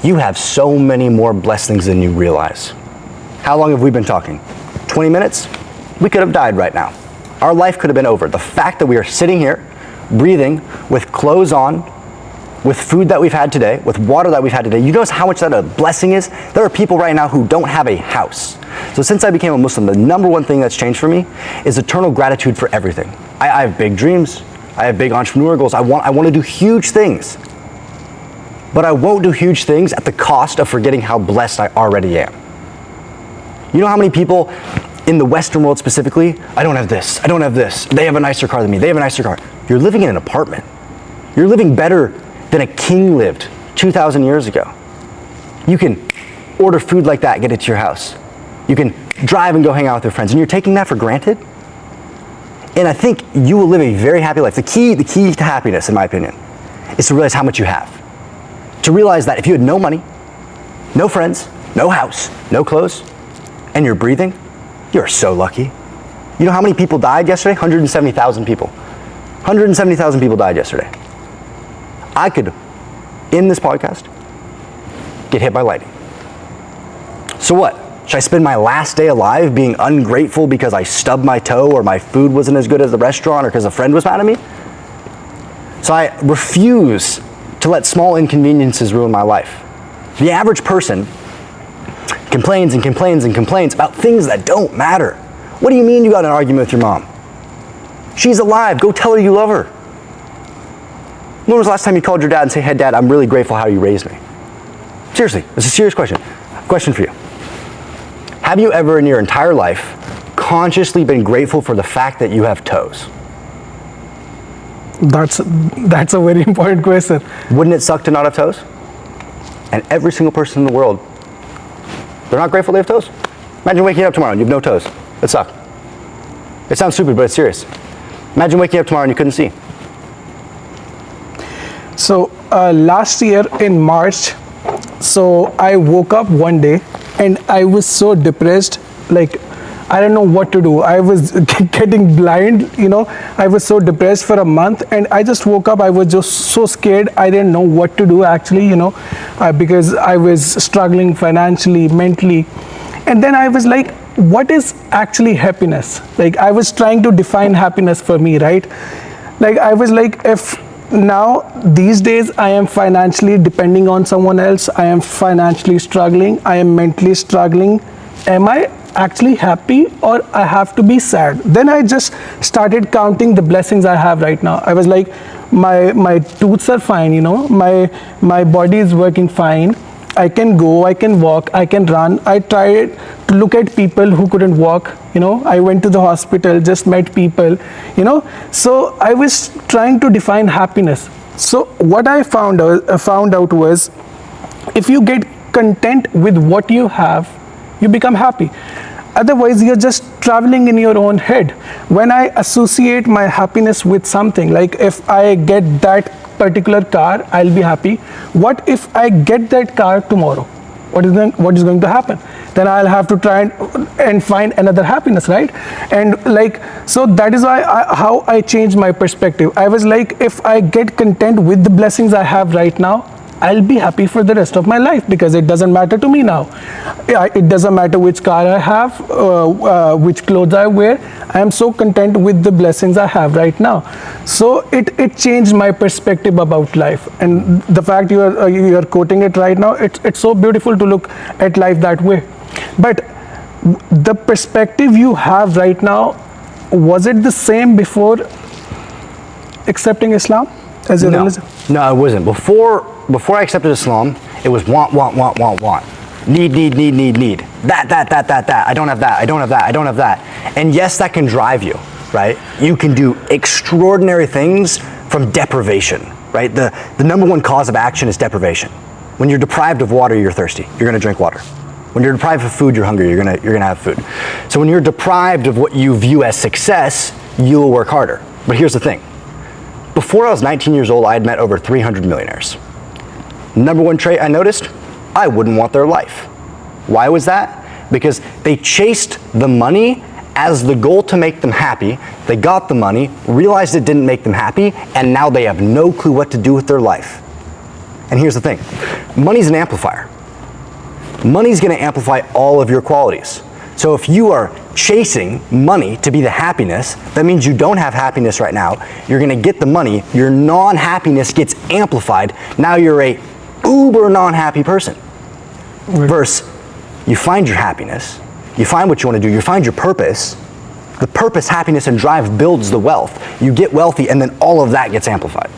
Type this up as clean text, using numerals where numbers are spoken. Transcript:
you have so many more blessings than you realize. How long have we been talking? 20 minutes? We could have died right now. Our life could have been over. The fact that we are sitting here, breathing, with clothes on, with food that we've had today, with water that we've had today, you notice how much that a blessing is? There are people right now who don't have a house. So since I became a Muslim, the number one thing that's changed for me is eternal gratitude for everything. I have big dreams. I have big entrepreneur goals. I want to do huge things. But I won't do huge things at the cost of forgetting how blessed I already am. You know how many people in the Western world specifically, I don't have this, I don't have this, they have a nicer car than me, they have a nicer car. You're living in an apartment. You're living better than a king lived 2,000 years ago. You can order food like that, get it to your house. You can drive and go hang out with your friends, and you're taking that for granted? And I think you will live a very happy life. The key to happiness, in my opinion, is to realize how much you have. To realize that if you had no money, no friends, no house, no clothes, and you're breathing, you're so lucky. You know how many people died yesterday? 170,000 people. 170,000 people died yesterday. I could, in this podcast, get hit by lightning. So what? Should I spend my last day alive being ungrateful because I stubbed my toe or my food wasn't as good as the restaurant or because a friend was mad at me? So I refuse to let small inconveniences ruin my life. The average person complains and complains and complains about things that don't matter. What do you mean you got in an argument with your mom? She's alive. Go tell her you love her. When was the last time you called your dad and said, hey dad, I'm really grateful how you raised me? Seriously, it's a serious question. Question for you. Have you ever in your entire life consciously been grateful for the fact that you have toes? That's a very important question. Wouldn't it suck to not have toes? And every single person in the world, they're not grateful they have toes. Imagine waking up tomorrow and you have no toes. It'd suck. It sounds stupid, but it's serious. Imagine waking up tomorrow and you couldn't see. So last year in March, so I woke up one day and I was so depressed, like I don't know what to do. I was getting blind, I was so depressed for a month, and I just woke up. I was just so scared. I didn't know what to do actually, because I was struggling financially, mentally. And then I was like, what is actually happiness? Like I was trying to define happiness for me, right? Like I was like, if now these days I am financially depending on someone else, I am financially struggling, I am mentally struggling, am I actually happy or I have to be sad? Then I just started counting the blessings I have right now. I was like, my tooths are fine, my body is working fine. I can go, I can walk, I can run. I tried to look at people who couldn't walk, I went to the hospital, just met people, So I was trying to define happiness. So what I found out was, if you get content with what you have, you become happy. Otherwise, you're just traveling in your own head. When I associate my happiness with something, like if I get that particular car, I'll be happy. What if I get that car tomorrow? What is going to happen? Then I'll have to try and find another happiness, right? And so that is why how I changed my perspective. I was like, if I get content with the blessings I have right now, I'll be happy for the rest of my life, because it doesn't matter to me now. It doesn't matter which car I have, which clothes I wear. I am so content with the blessings I have right now. So it changed my perspective about life. And the fact you are quoting it right now, it's so beautiful to look at life that way. But the perspective you have right now, was it the same before accepting Islam as your religion? No, it wasn't. Before I accepted Islam, it was want. Need. That. I don't have that. And yes, that can drive you, right? You can do extraordinary things from deprivation, right? The number one cause of action is deprivation. When you're deprived of water, you're thirsty. You're gonna drink water. When you're deprived of food, you're hungry. You're gonna have food. So when you're deprived of what you view as success, you'll work harder. But here's the thing. Before I was 19 years old, I had met over 300 millionaires. Number one trait I noticed, I wouldn't want their life. Why was that? Because they chased the money as the goal to make them happy. They got the money, realized it didn't make them happy, and now they have no clue what to do with their life. And here's the thing, money's an amplifier. Money's gonna amplify all of your qualities. So if you are chasing money to be the happiness, that means you don't have happiness right now. You're gonna get the money, your non-happiness gets amplified. Now you're a uber non-happy person. Versus, you find your happiness, you find what you wanna do, you find your purpose. The purpose, happiness, and drive builds the wealth. You get wealthy and then all of that gets amplified.